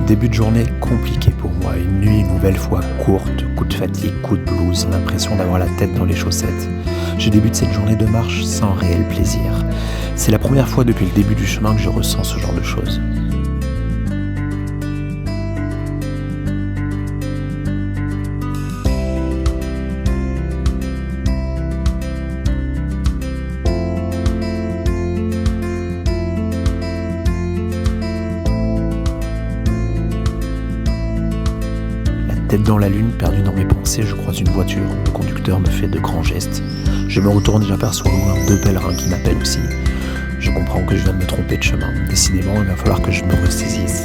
Début de journée compliqué pour moi, une nuit une nouvelle fois courte, coup de fatigue, coup de blues, l'impression d'avoir la tête dans les chaussettes. Je débute cette journée de marche sans réel plaisir. C'est la première fois depuis le début du chemin que je ressens ce genre de choses. Tête dans la lune, perdu dans mes pensées, je croise une voiture. Le conducteur me fait de grands gestes. Je me retourne et j'aperçois au loin 2 pèlerins qui m'appellent aussi. Je comprends que je viens de me tromper de chemin. Décidément, il va falloir que je me ressaisisse.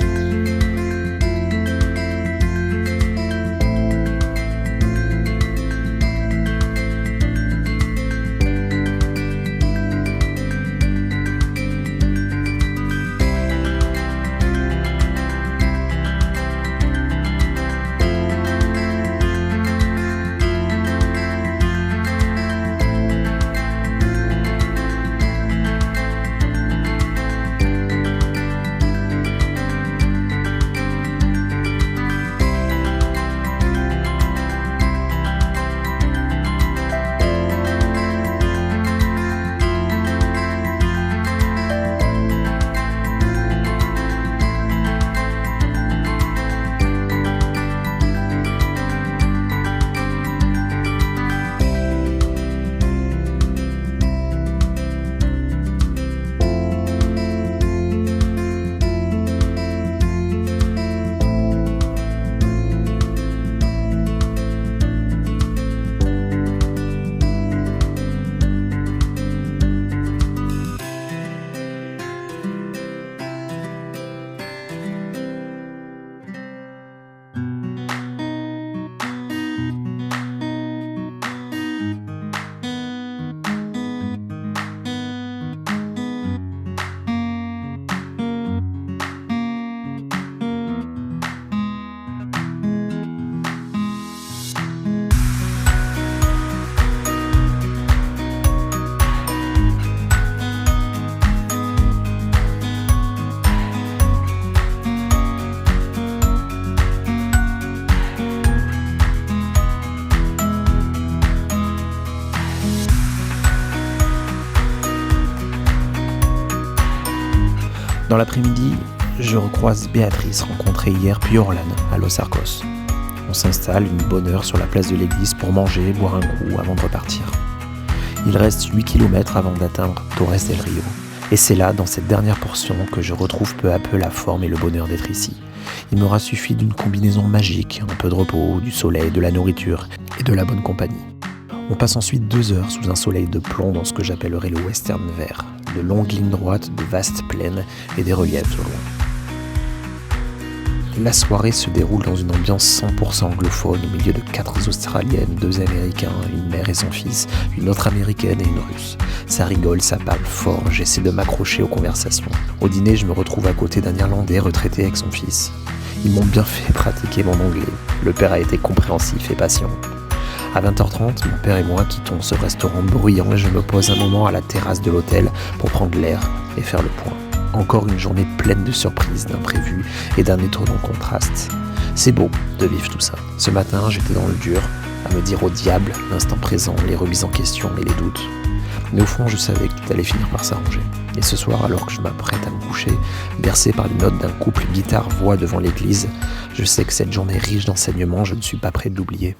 Dans l'après-midi, je recroise Béatrice, rencontrée hier puis Orlan, à Los Arcos. On s'installe une bonne heure sur la place de l'église pour manger, boire un coup avant de repartir. Il reste 8 km avant d'atteindre Torres del Rio. Et c'est là, dans cette dernière portion, que je retrouve peu à peu la forme et le bonheur d'être ici. Il m'aura suffi d'une combinaison magique, un peu de repos, du soleil, de la nourriture et de la bonne compagnie. On passe ensuite 2 heures sous un soleil de plomb dans ce que j'appellerais le western vert. De longues lignes droites, de vastes plaines et des reliefs au loin. La soirée se déroule dans une ambiance 100% anglophone au milieu de 4 Australiennes, 2 Américains, une mère et son fils, une autre Américaine et une Russe. Ça rigole, ça parle fort, j'essaie de m'accrocher aux conversations. Au dîner, je me retrouve à côté d'un Irlandais retraité avec son fils. Ils m'ont bien fait pratiquer mon anglais. Le père a été compréhensif et patient. À 20h30, mon père et moi quittons ce restaurant bruyant et je me pose un moment à la terrasse de l'hôtel pour prendre l'air et faire le point. Encore une journée pleine de surprises, d'imprévus et d'un étonnant contraste. C'est beau de vivre tout ça. Ce matin, j'étais dans le dur, à me dire au diable l'instant présent, les remises en question et les doutes. Mais au fond, je savais que tout allait finir par s'arranger. Et ce soir, alors que je m'apprête à me coucher, bercé par les notes d'un couple guitare-voix devant l'église, je sais que cette journée riche d'enseignements, je ne suis pas prêt de l'oublier.